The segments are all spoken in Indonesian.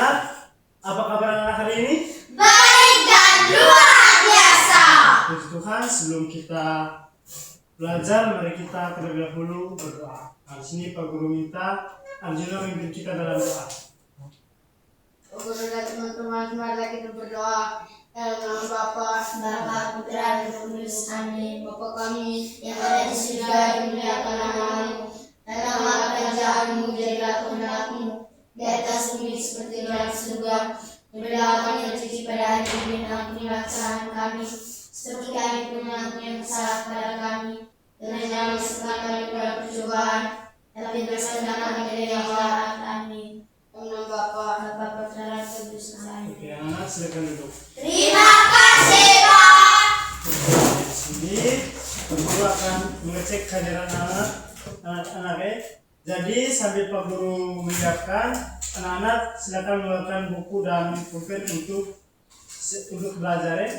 anak-anak, apa kabar anak hari ini? Baik dan luar biasa. Puji Tuhan, sebelum kita belajar, mari kita terlebih dahulu berdoa. Di sini Pak Guru minta Arjuna memimpin kita dalam doa. Guru dan teman-teman, mari kita berdoa. Dalam nama Bapa, Putra, dan Roh Kudus. Amin. Bapa kami yang ada di surga, dimuliakan namamu. Datanglah kerajaanmu, jadilah kehendakmu di atas bumi seperti di dalam surga. Berilah kami rezeki pada hari ini dan ampunilah kesalahan kami, seperti kami pun mengampuni yang bersalah kepada kami. Dan jangan masukkan kami ke dalam percobaan, tapi bebaskan kami dari yang jahat. Amin. Dalam nama Bapa, Putra, dan Roh Kudus. Amin. Oke, anak silakan duduk. Terima kasih, Pak. Di sini Guru akan mengecek kehadiran anak-anak. Jadi sambil Pak Guru menyiapkan, anak-anak silakan melakukan buku dan pulpen untuk belajar ya.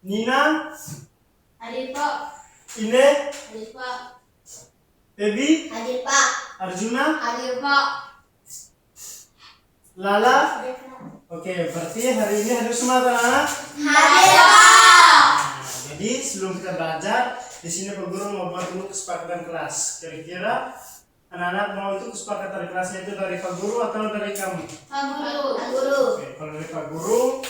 Nina, Hadir, Pak. Ine, Hadir, Pak. Baby, Hadir, Pak. Arjuna, Hadir, Pak. Lala. Oke, berarti hari ini hadir semua anak-anak. Hadir, Pak. Jadi sebelum kita belajar, di sini Pak Guru mau buat dulu kesepakatan kelas. Kira-kira anak-anak mau itu kesepakatan kelasnya itu dari Pak Guru atau dari kamu? Pak Guru. Pak Guru. Oke, kalau dari Pak Guru,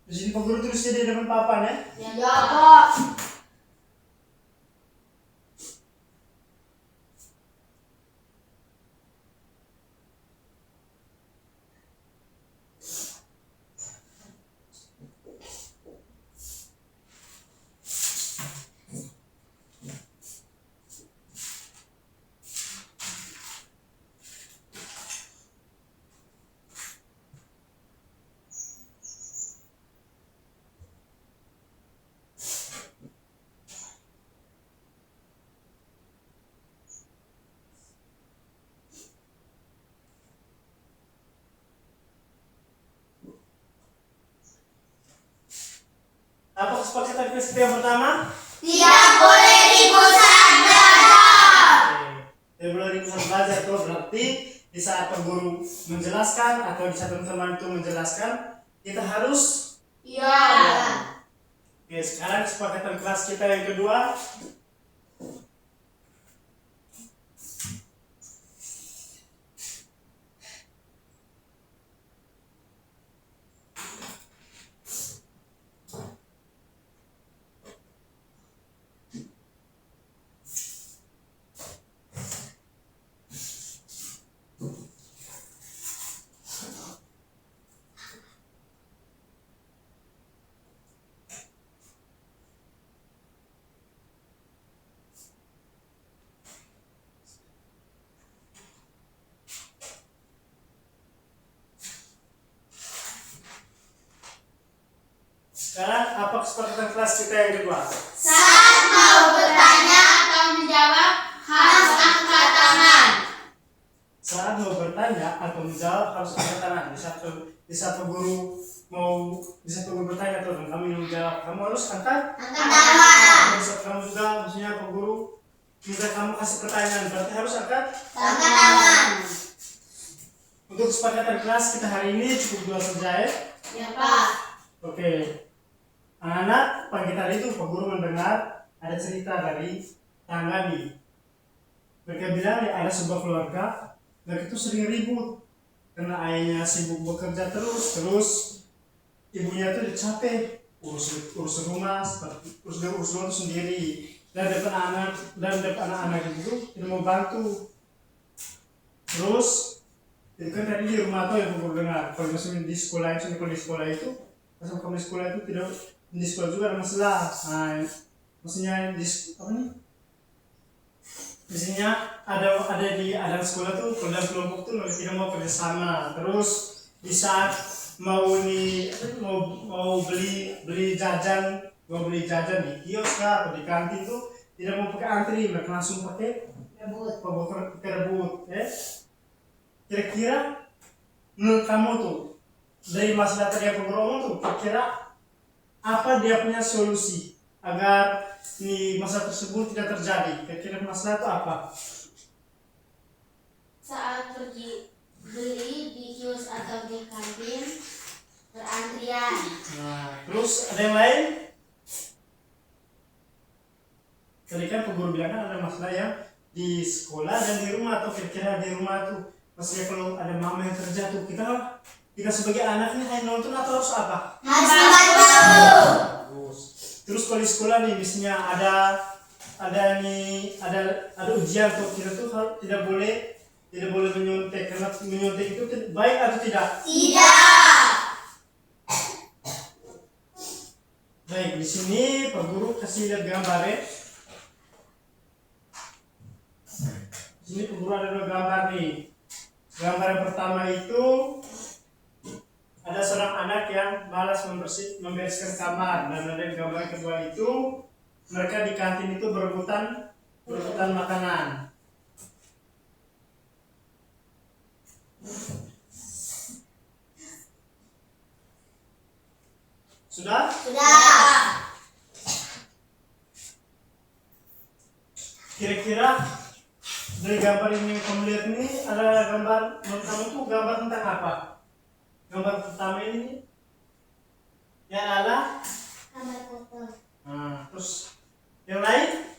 di sini Pak Guru tulisnya di depan papan ya. Ya, Pak. Apa kesepakatan kelas kita yang pertama? Tidak boleh ribut saat belajar. Oke, tidak boleh ribut saat belajar itu berarti di saat Pak Guru menjelaskan atau di saat teman-teman itu menjelaskan, kita harus. Ya. Oke, sekarang kesepakatan kelas kita yang kedua. Sekarang apa kesepakatan kelas kita yang kedua? Saat mau bertanya atau menjawab, harus angkat tangan. Saat mau bertanya atau menjawab harus angkat tangan. Di saat Pak Guru bertanya atau kamu yang menjawab, kamu harus angkat Tangan. Di saat kamu juga, maksudnya Pak Guru minta kamu kasih pertanyaan, berarti harus angkat. Tangan. Untuk kesepakatan kelas kita hari ini cukup 2 saja ya. Ya, Pak. Oke. Anak-anak, pagi tadi itu Pak Guru mendengar ada cerita dari Tanggani. Mereka bilang ya, ada sebuah keluarga mereka itu sering ribut karena ayahnya sibuk bekerja terus ibunya itu capek urus rumah urus rumah itu sendiri dan depan anak-anak itu tidak mau bantu. Terus itu kan tadi di rumah tuh yang Pak Guru dengar kalau misalnya di sekolah itu pas kamu di sekolah itu tidak di sekolah juga ada masalah. Nah, maksudnya biasanya ada sekolah tuh kalau dalam kelompok tuh mereka tidak mau kerjasama. Terus di saat mau beli jajan di kios kah atau di kantin tuh tidak mau pakai antri, mereka langsung pakai rebut. Kira-kira menurut kamu tuh dari masalah tadi yang Pak Guru omong tuh kira-kira apa dia punya solusi agar ini masalah tersebut tidak terjadi? Kira-kira masalah itu apa? Saat pergi beli di kios atau di kantin, berantrian. Nah, terus ada yang lain? Tadi kan Pak Guru bilang kan ada masalah yang di sekolah dan di rumah, atau kira-kira di rumah tuh maksudnya kalau ada mama yang kerja tuh kita sebagai anak nih hanya nonton atau harus apa? Harus membantu. Bagus. Terus kalau di sekolah nih misalnya ada ujian tuh kita tuh tidak boleh menyontek, karena menyontek itu baik atau tidak? Tidak. Baik, di sini Pak Guru kasih lihat gambar ya. Di sini Pak Guru ada 2 gambar nih. Gambar yang pertama itu ada seorang anak yang malas membereskan kamar, dan ada gambar yang kedua itu mereka di kantin itu berebutan makanan. Sudah? Sudah. Kira-kira dari gambar ini yang kamu lihat ini ada gambar, menurut kamu itu gambar tentang apa? Gambar pertama ini yang ada. Kamar kotor. Nah, terus yang lain?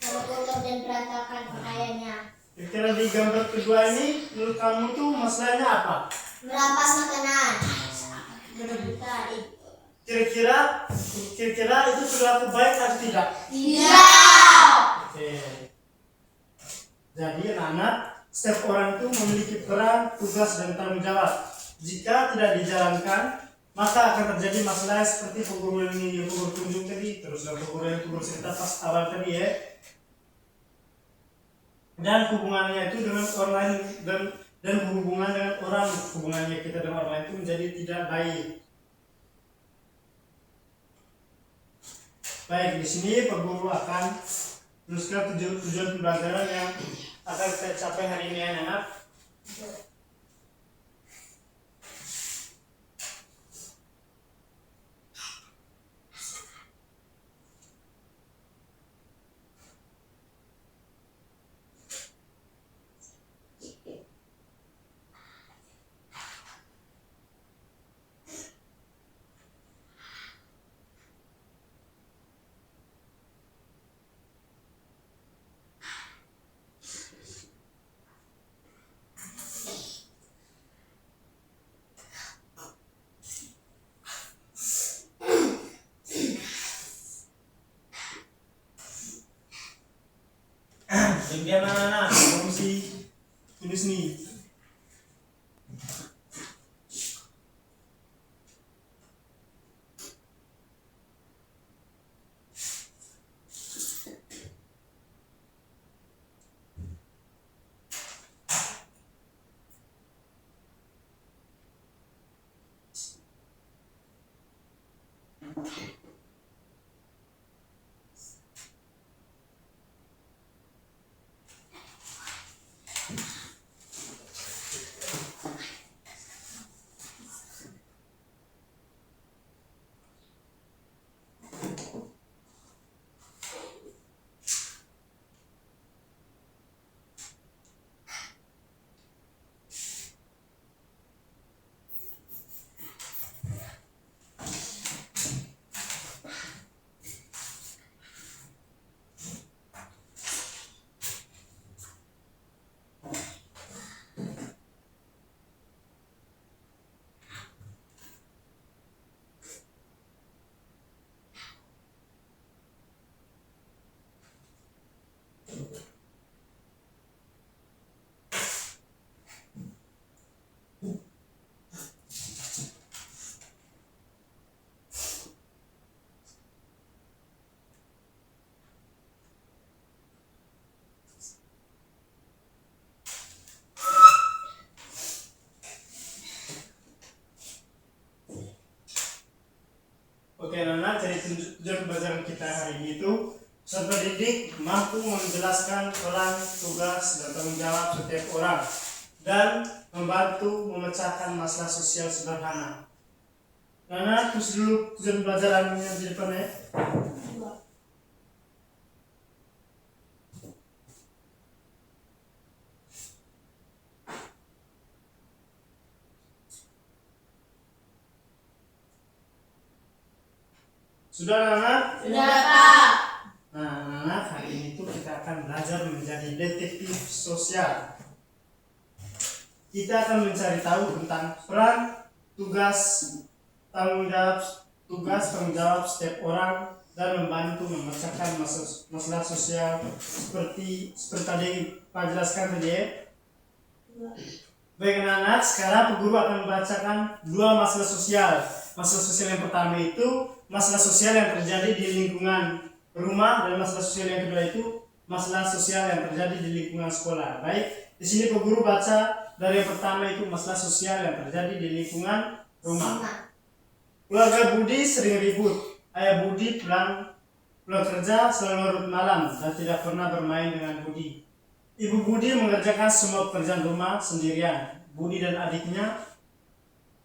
Kamar kotor dan berantakan pakaiannya. Kira-kira di gambar kedua ini menurut kamu tuh masalahnya apa? Merampas makanan. Berebutan. Kira-kira itu perilaku baik atau tidak? Tidak. Oke. Jadi anak-anak, setiap orang itu memiliki peran, tugas, dan tanggung jawab. Jika tidak dijalankan, maka akan terjadi masalah seperti peguru ini yang peguru tunjuk tadi, terus dan peguru yang peguru cerita pas awal tadi ya. Dan hubungannya itu dengan orang lain dan hubungan dengan orang, hubungannya kita dengan orang lain itu menjadi tidak baik. Baik, di sini Pak Guru akan menuliskan tujuan pembelajaran yang akan kita capai hari ini anak-anak. Kemudian anak-anak, kamu mesti tulis nih. Oke anak-anak, jadi tujuan pembelajaran kita hari ini itu peserta didik mampu menjelaskan peran, tugas, dan tanggung jawab setiap orang dan membantu memecahkan masalah sosial sederhana. Nana tulis dulu tujuan pelajaran yang di depan ya. Sudah Nana? Sudah, Pak. Nah, anak-anak, hari ini tuh kita akan belajar menjadi detektif sosial. Kita akan mencari tahu tentang peran, tugas, tanggung jawab setiap orang dan membantu memecahkan masalah sosial seperti tadi Pak jelaskan tadi ya. Baik anak-anak, sekarang Pak Guru akan membacakan dua masalah sosial. Masalah sosial yang pertama itu masalah sosial yang terjadi di lingkungan rumah, dan masalah sosial yang kedua itu masalah sosial yang terjadi di lingkungan sekolah. Baik, di sini Pak Guru baca dari yang pertama itu masalah sosial yang terjadi di lingkungan rumah. Keluarga Budi sering ribut. Ayah Budi pulang kerja selalu larut malam dan tidak pernah bermain dengan Budi. Ibu Budi mengerjakan semua pekerjaan rumah sendirian. Budi dan adiknya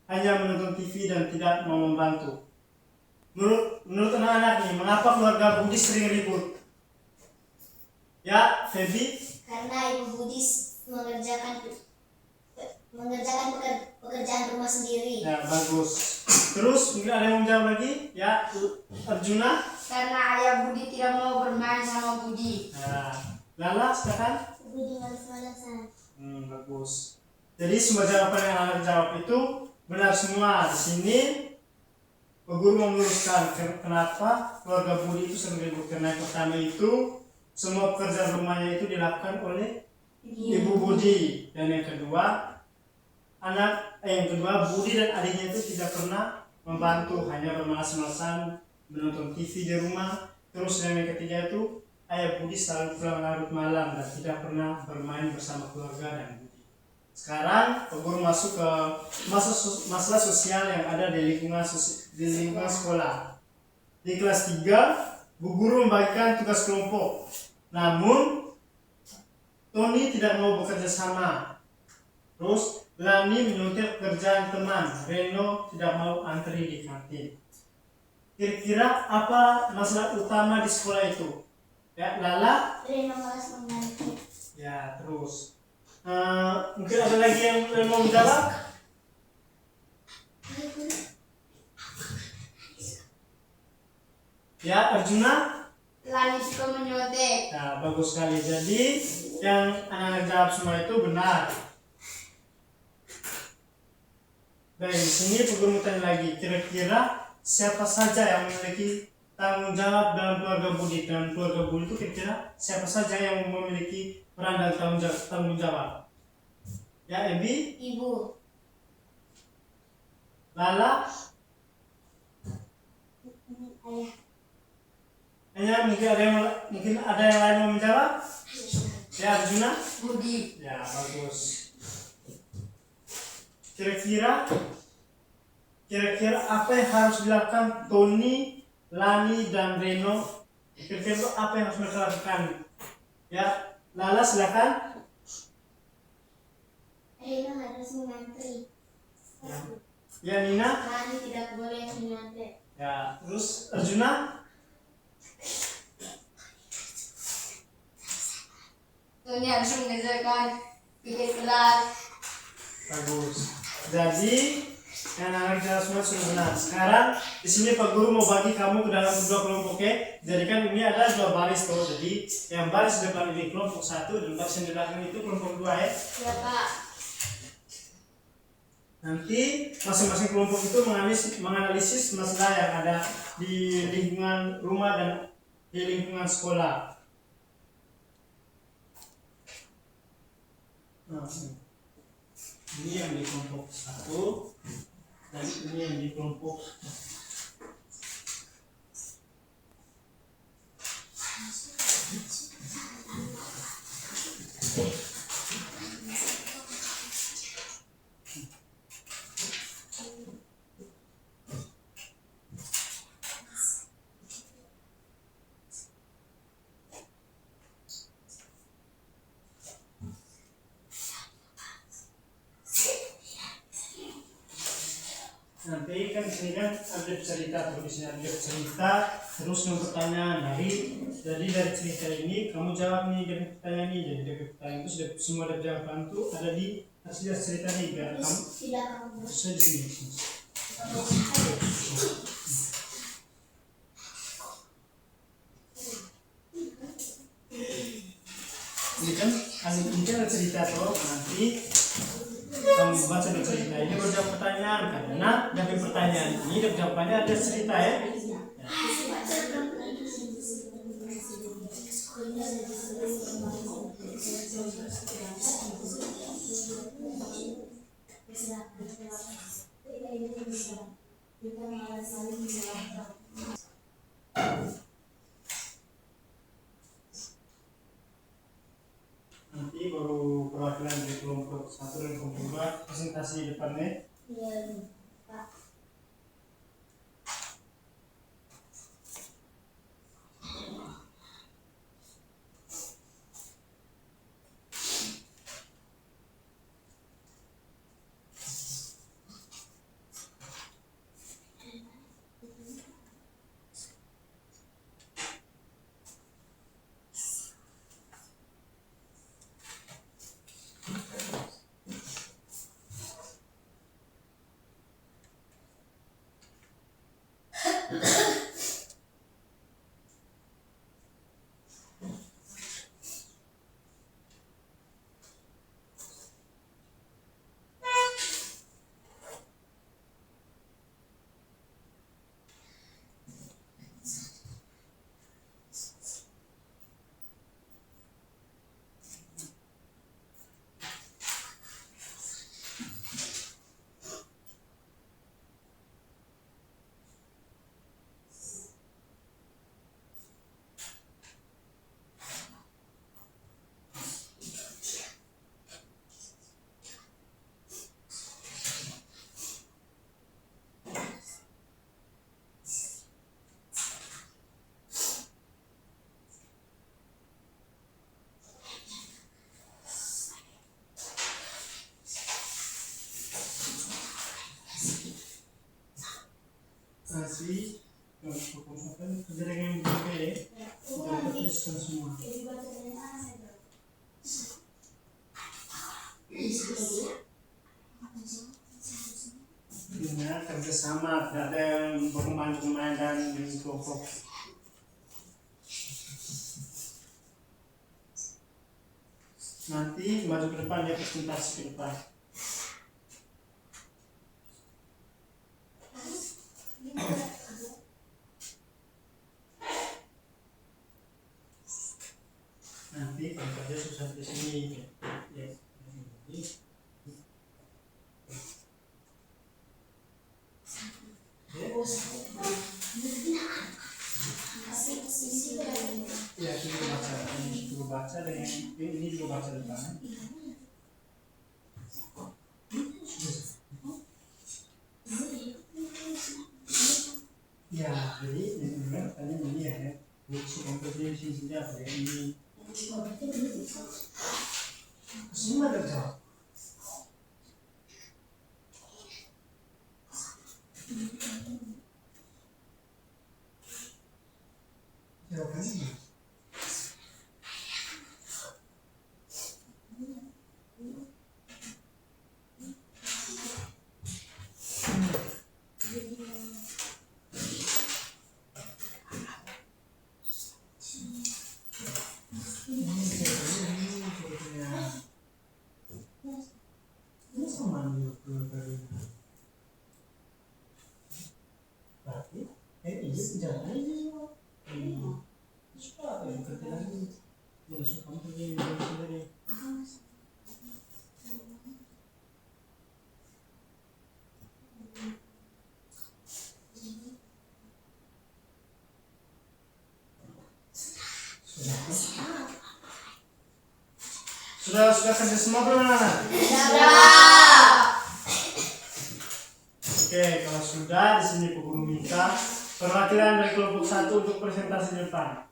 hanya menonton TV dan tidak mau membantu. Menurut anak-anak nih, mengapa keluarga Budi sering ribut? Ya, Feby? Karena Ibu Budi mengerjakan pekerjaan rumah sendiri. Ya, bagus. Terus mungkin ada yang mau jawab lagi? Ya, Arjuna? Karena ayah Budi tidak mau bermain sama Budi. Ya, Lala, silakan. Budi malas-malasan. Bagus. Jadi semua jawaban yang anak jawab itu benar semua. Di sini Pak Guru meluruskan kenapa keluarga Budi itu sering ribut. Karena yang pertama itu semua pekerjaan rumahnya itu dilakukan oleh Ibu Budi, dan yang kedua Budi dan adiknya itu tidak pernah membantu, hanya bermalas-malasan menonton TV di rumah. Terus yang ketiga itu ayah Budi selalu pulang larut malam dan tidak pernah bermain bersama keluarga dan Budi. Sekarang Pak Guru masuk ke masalah sosial yang ada di lingkungan sekolah. Di kelas 3, Bu Guru membagikan tugas kelompok. Namun Tony tidak mau bekerja sama. Terus Lani menyuntik pekerjaan teman. Reno tidak mau antri di kantin. Kira-kira apa masalah utama di sekolah itu? Ya, Lala? Reno malas mengganti. Ya, terus mungkin ada lagi yang mau menjawab? Ya, Arjuna? Lani suka menyontek. Nah, bagus sekali. Jadi yang anak-anak jawab semua itu benar. Baik, di sini Pak Guru tanya lagi, kira-kira siapa saja yang memiliki tanggung jawab dalam keluarga Budi? Dalam keluarga Budi itu kira-kira siapa saja yang memiliki peran dan tanggung jawab? Ya, Ebi? Ibu. Lala? Ayah. Hanya mungkin ada yang lain mau menjawab? Ya, Arjuna? Budi. Ya, bagus. Kira-kira apa yang harus dilakukan Tony, Lani, dan Reno? Kira-kira apa yang harus mereka lakukan? Ya, Lala silakan. Reno harus mengantri. Ya, Nina. Lani tidak boleh menyontek. Ya, terus Arjuna. Tony harus mengerjakan pikir keras. Bagus. Jadi yang anak jawab semua sudah benar. Sekarang di sini Pak Guru mau bagi kamu ke dalam dua kelompok, oke? Jadi kan ini ada dua baris tuh. Jadi yang baris depan ini kelompok 1 dan baris yang di belakang itu kelompok 2 ya. Ya, Pak. Nanti masing-masing kelompok itu menganalisis masalah yang ada di lingkungan rumah dan di lingkungan sekolah. Nah, ini yang di kelompok 1 dan ini yang di kelompok Nanti kan di sini kan ada cerita, tulisnya ada cerita, terus yang pertanyaan dari cerita ini kamu jawab nih dari pertanyaan ini, jadi dari pertanyaan itu sudah semua ada jawaban tuh ada di hasil cerita nih, biar kamu saya di sini. Ini kan ada cerita tuh, nanti kamu baca dari cerita ini baru jawab pertanyaan, karena dari pertanyaan ini dari jawabannya ada cerita ya. Nanti baru perwakilan dari kelompok 1 dan kelompok 2 presentasi di depannya. Masih kerja yang berbeda ya, sudah tertuliskan semua. Ingat kerjasama, tidak ada yang bermain-main dan kelompok. Nanti maju ke depan ya, presentasi ke depan. Nanti tempatnya susah di sini ya. Ya, ini baca dengan ini juga baca depan. Ya, jadi ini ya, fungsi kompetensi apa ya ini. Semua ada jawab. Jawabannya ini sama berarti ini sejarah ini suka yang kerja lagi suka kerja sendiri. Sudah kerja semua belum? Oke, kalau sudah di sini Ibu Guru minta perwakilan dari kelompok 1 untuk presentasi di depan.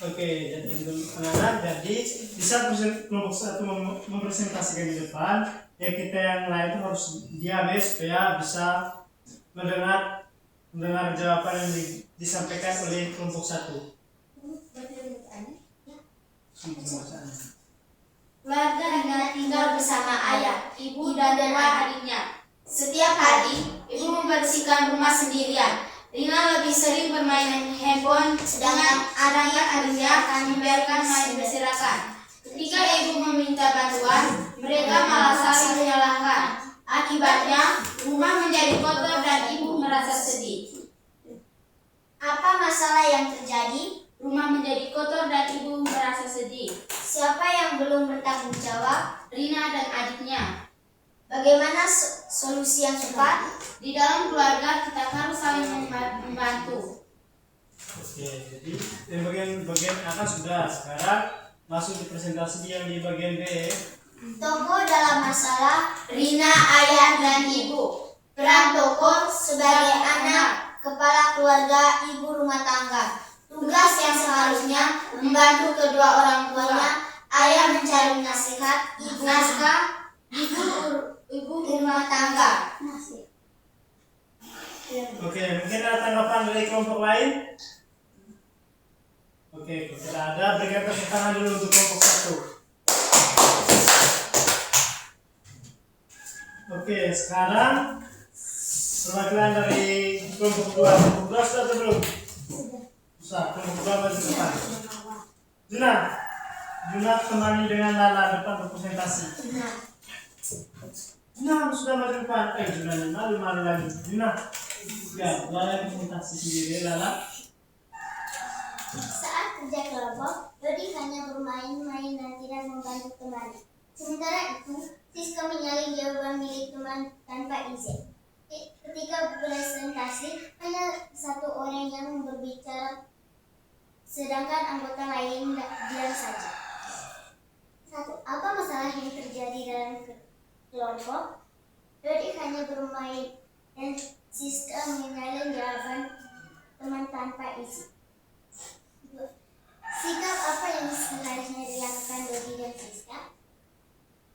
Oke, jadi untuk anak-anak, jadi bisa kelompok satu mempresentasikan di depan, ya kita yang lain itu harus diam supaya bisa mendengar jawaban yang disampaikan oleh kelompok satu. Keluarga Rina tinggal bersama ayah, ibu, dan dua adiknya. Setiap hari, ibu membersihkan rumah sendirian. Rina lebih sering bermain handphone, sedangkan adik-adiknya membiarkan main berserakan. Ketika ibu meminta bantuan, mereka malah saling menyalahkan. Akibatnya, rumah menjadi kotor dan ibu merasa sedih. Apa masalah yang terjadi? Rumah menjadi kotor dan ibu merasa sedih. Siapa yang belum bertanggung jawab? Rina dan adiknya. Bagaimana solusi yang tepat? Di dalam keluarga kita harus saling membantu. Oke, jadi yang bagian atas sudah. Sekarang masuk di presentasi yang di bagian B. Tokoh dalam masalah Rina, ayah, dan ibu. Peran tokoh sebagai anak, kepala keluarga, ibu rumah tangga. Tugas yang seharusnya membantu kedua orang tuanya. Ayah mencari nasihat, ibu rumah tangga. Oke, mungkin ada tanggapan dari kelompok lain? Oke, tidak ada. Berikan tepuk tangan dulu untuk kelompok satu. Oke, sekarang perwakilan dari kelompok dua. Kelompok dua sudah atau belum? Sudah. Kelompok dua maju depan. Juna temani dengan Lala depan berpresentasi. Juna sudah maju depan. Juna malu lagi. Juna, ya, Lala presentasi sendiri. Lala. Saat kerja kelompok, Dodi hanya bermain-main dan tidak membantu teman. Sementara itu, Siska menyalin jawaban milik teman tanpa izin. Ketika presentasi, hanya satu orang yang berbicara, sedangkan anggota lain diam saja. Apa masalah yang terjadi dalam kelompok? Dodi hanya bermain dan Siska menyalin jawaban teman tanpa izin. Sikap apa yang seharusnya dilakukan Dodi dan Siska?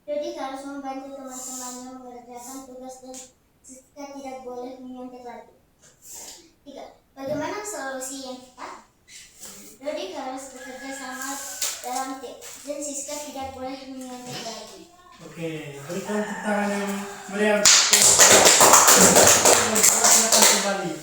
Dodi harus membantu teman-temannya mengerjakan tugas dan Siska tidak boleh menyontek lagi. 3. Bagaimana solusi yang tepat? Dodi harus bekerja sama dalam tim dan Siska tidak boleh menyontek lagi. Oke, berikan tepuk tangan yang meriah. Silakan kembali.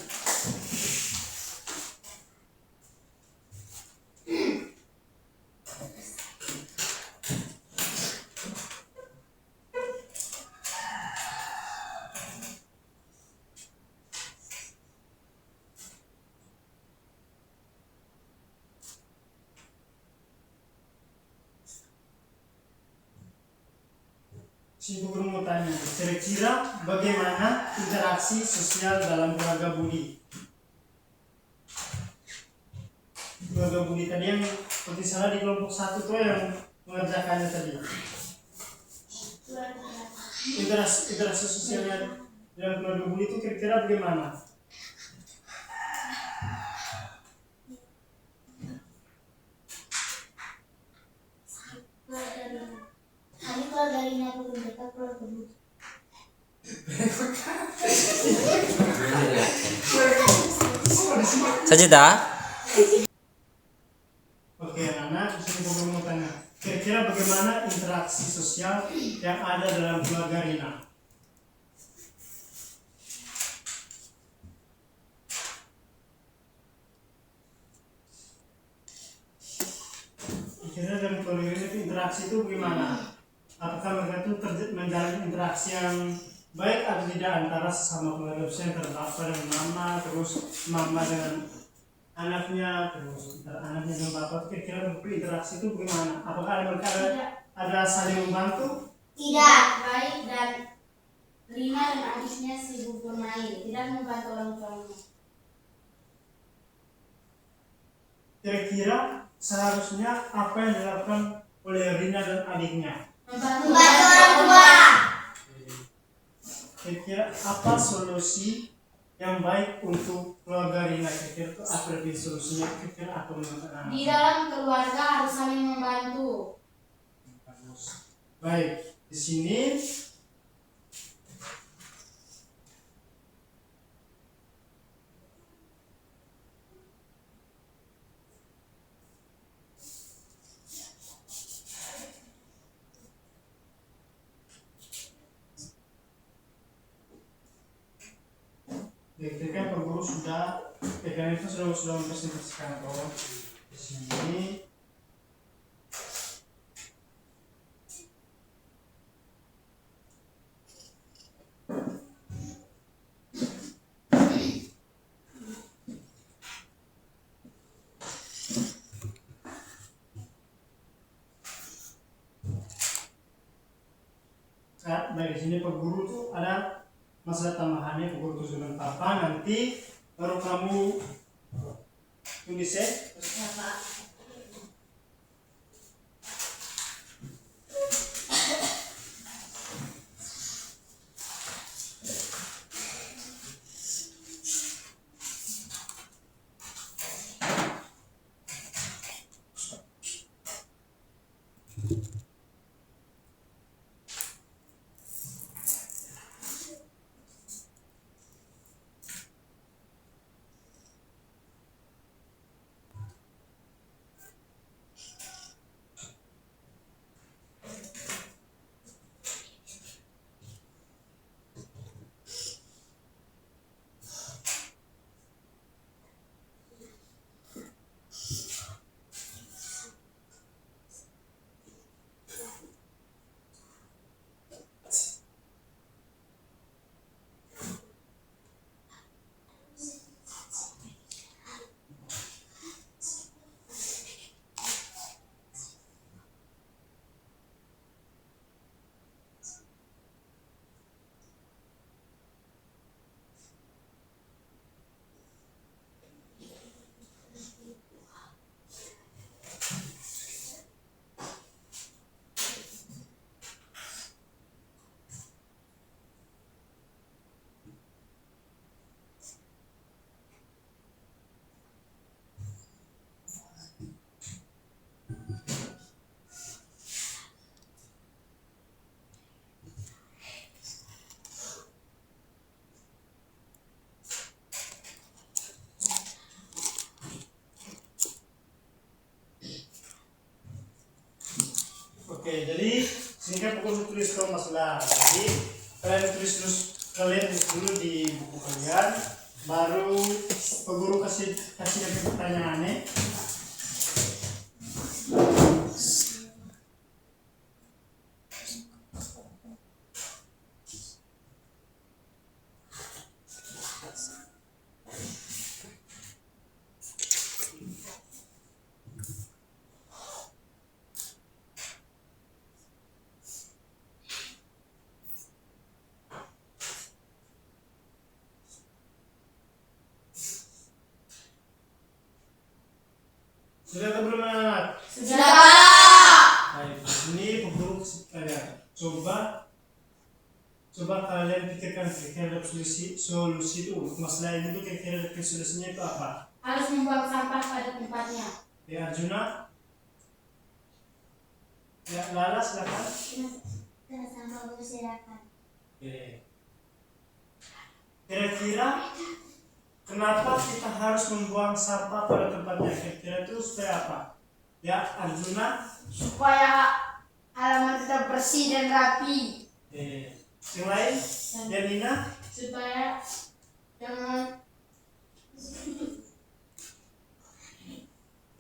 Si guru mau tanya, kira-kira bagaimana interaksi sosial dalam keluarga Budi? Keluarga Budi tadi yang seperti salah di kelompok satu tuh yang mengerjakannya tadi. Interaksi sosialnya dalam keluarga Budi itu kira-kira bagaimana? Kami keluarga Rina belum dekat keluarga Budi. Sajida. Oke, anak, disini guru mau tanya, kira-kira bagaimana interaksi sosial yang ada dalam keluarga Rina? Kira-kira dalam keluarga Rina itu interaksi itu bagaimana? Apakah mereka itu menjalin interaksi yang baik atau tidak antara sesama keluarga, misalnya antara bapak dan mama, terus mama dengan anaknya, terus anaknya dengan bapak, kira-kira berinteraksi itu bagaimana? Apakah mereka ada saling membantu? Tidak. Baik dan Rina dan adiknya sibuk bermain, tidak membantu orang tuanya. Kira-kira seharusnya apa yang dilakukan oleh Rina dan adiknya? Membantu orang tua. Kira-kira apa solusi yang baik untuk keluarga Rina, kira-kira itu apa definisi solusinya, kira-kira apa menurut anak? Di dalam keluarga harus saling membantu. Bagus. Baik, di sini ketika Pak Guru sudah itu sudah mempresentasikan bahwa di sini dari sini Pak Guru tuh ada masalah tambahannya. Pak Guru tujuan apa nanti baru kamu tulis ya. Ya, Pak. Oke, jadi sini kan Pak Guru tulis dong masalah. Jadi kalian tulis dulu di buku kalian, baru Pak Guru kasih pertanyaannya. Sudah atau belum anak? Sudah, Pak. Baik, ini Pak Guru kasih kalian. Coba kalian pikirkan kira-kira solusi itu untuk masalah ini tuh kira-kira solusinya itu apa? Harus membuang sampah pada tempatnya. Ya Arjuna, ya Lala silakan. Kena sampah berserakan. Oke. Kira-kira kenapa kita harus membuang sampah pada tempatnya? Kira-kira itu supaya apa? Ya Arjuna. Supaya halaman tetap bersih dan rapi. Yang lain? Ya Nina. Supaya jangan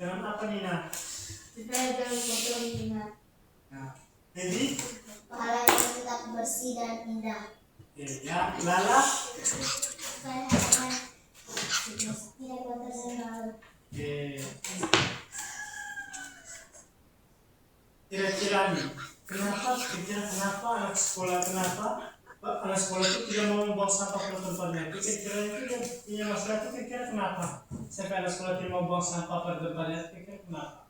Apa Nina? supaya jangan kotor ingat. Nah, jadi Halaman tetap bersih dan indah. ya Lala. Supaya halaman tidak kotor dan malu. Kira-kira nih, kenapa anak sekolah itu tidak mau membuang sampah pada tempatnya? Kira-kira itu yang punya masalah itu kira-kira kenapa? Sampai anak sekolah tidak mau buang sampah pada tempatnya, kira-kira kenapa?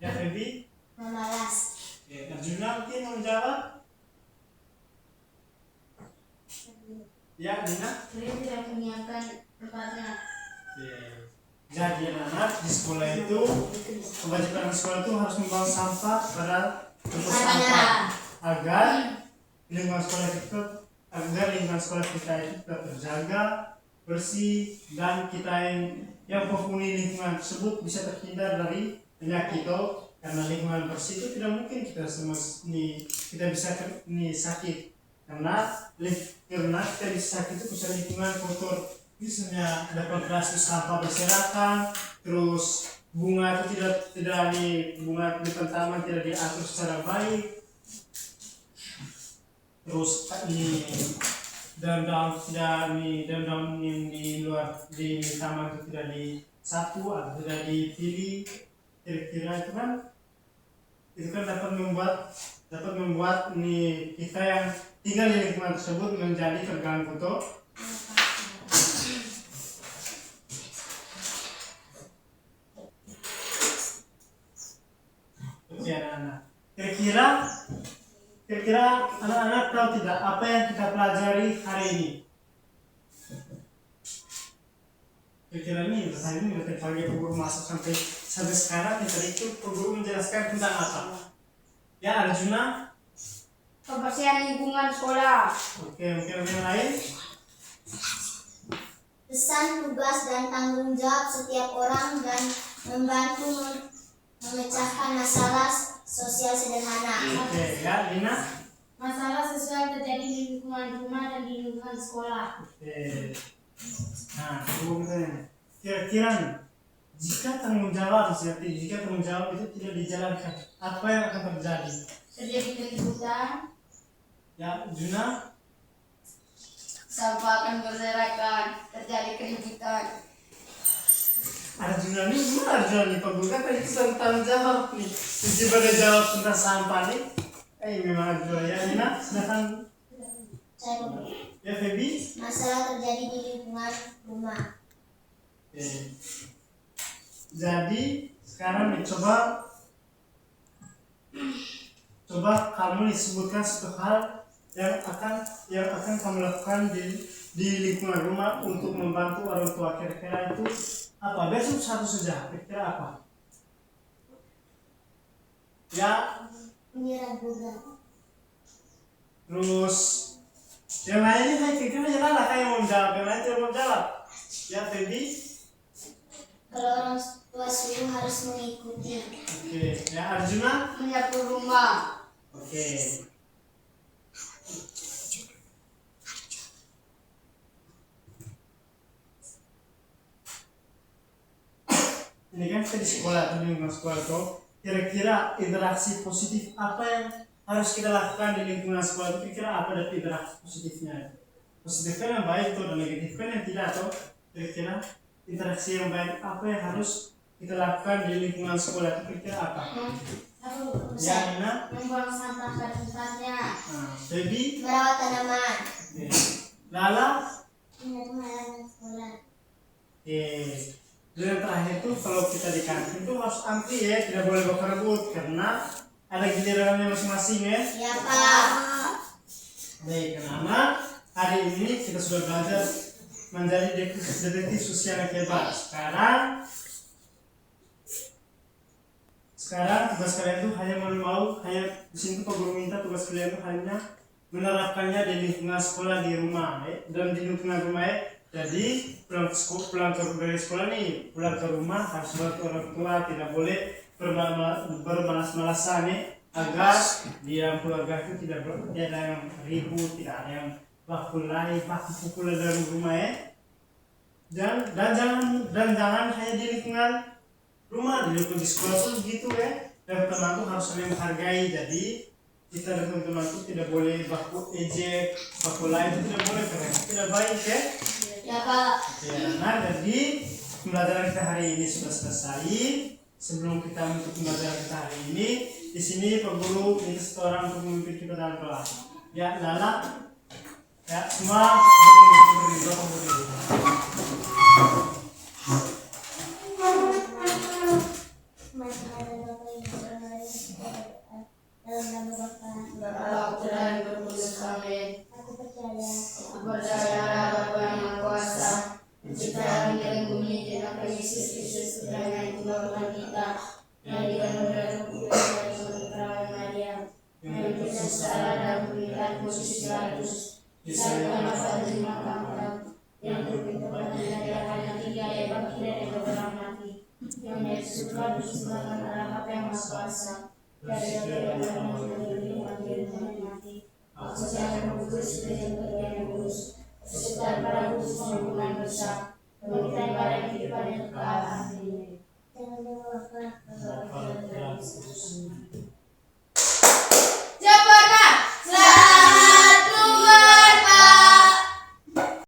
Ya Febi? Memalas. Arjuna mungkin mau menjawab? Ya Nina? Saya tidak bukan tempatnya. Jadi anak-anak di sekolah itu, kewajiban sekolah itu harus membawa sampah pada tempat sampah agar lingkungan sekolah kita itu tetap terjaga, bersih, dan kita yang penghuni lingkungan tersebut bisa terhindar dari penyakit. Karena lingkungan bersih itu tidak mungkin kita semua kita bisa sakit, karena kita bisa sakit itu bisa lingkungan kotor. Misalnya ada plastik sampah berserakan, terus bunga itu bunga di taman tidak diatur secara baik, terus daun-daun yang di luar di taman itu tidak disapu atau tidak dipilih. Kira-kira itu kan dapat membuat kita yang tinggal di lingkungan tersebut menjadi terganggu toh. Anak-anak, kira-kira anak-anak tahu tidak apa yang kita pelajari hari ini? Kira-kira hari ini dari pagi Pak Guru masuk sampai sekarang itu Pak Guru menjelaskan tentang apa? Ya, Arjuna? Kebersihan lingkungan sekolah. Oke, mungkin yang lain? Pesan, tugas, dan tanggung jawab setiap orang dan membantu memecahkan masalah sosial sederhana. Oke, ya, Lina? Masalah sosial terjadi di lingkungan rumah dan di lingkungan sekolah. Oke. Nah, kira-kira jika tanggung jawab itu tidak dijalankan, apa yang akan terjadi? Terjadi keributan. Ya, Juna? Sampah akan berserakan, terjadi keributan. Arjuna nih Pak Guru kan tadi tentang jawab nih. Jadi pada jawab tentang sampah nih. Memang Arjuna ya, Nina, silakan. Ya, Febi. Masalah terjadi di lingkungan rumah. Oke. Jadi sekarang nih coba kamu sebutkan satu hal yang akan kamu lakukan di lingkungan rumah untuk membantu orang tua. Kira-kira itu apa? Besok satu saja. Kira-kira apa? Ya. Menyiram bunga. Terus yang lainnya kira-kira jalan lah kayak mau jawab. Yang lain tidak mau jawab. Ya, Febi. Kalau orang tua suruh harus mengikuti. Oke. Ya, Arjuna. Menyapu rumah. Oke. Ini kan kita di sekolah atau di lingkungan sekolah tuh, kira-kira interaksi positif apa yang harus kita lakukan di lingkungan sekolah itu? Kira-kira apa dari interaksi positifnya? Positif kan yang baik tuh, dan negatif kan yang tidak tuh. Kira-kira interaksi yang baik apa yang harus kita lakukan di lingkungan sekolah itu? Kira-kira apa? Ya, Nina. Membuang sampah pada tempatnya. Baby. Merawat tanaman. Lala. Menyapu halaman sekolah. Dan yang terakhir tuh kalau kita di kantin tuh harus antri ya, tidak boleh berebut karena ada gilirannya masing-masing ya. Ya, Pak. Baik, anak-anak, hari ini kita sudah belajar menjadi detektif sosial yang hebat. Sekarang tugas kalian tuh hanya di sini tuh Pak Guru minta tugas kalian tuh hanya menerapkannya di lingkungan sekolah di rumah ya, dan di lingkungan rumah ya. Jadi pulang dari sekolah nih, pulang ke rumah harus bantu orang tua, tidak boleh bermalas-malasan nih, agar di dalam keluarga itu tidak ada yang ribut, tidak ada yang baku pukul dalam rumah ya. Dan jangan hanya di lingkungan rumah, di lingkungan di sekolah pun gitu ya. Dan teman tuh harus saling menghargai. Jadi kita dan teman-teman itu tidak boleh baku ejek, baku lain itu tidak boleh karena itu tidak baik ya. Ya, Pak. Ya, nah jadi pembelajaran kita hari ini sudah selesai. Sebelum kita menutup pembelajaran kita hari ini, di sini Pak Guru minta satu orang untuk memimpin kita dalam kelas. Ya, Lala. Ya, semua berdiri. Bapak dan berkudus amin. Aku percaya Bapa yang Maha Kuasa, penciptaan langit dan bumi, dan apa Yesus Kristus putranya itu Tuhan kita, yang dikandung dari perawan Maria, yang diutus secara dalam pernikahan Yesus Pilatus, disalibkan pada terima kamar, yang berpintu-pintu dari yang tiga yang bangkit dari orang mati, yang disuruh disembahkan Allah Bapa yang Maha Kuasa, dari yang mati, aku jangan mengutus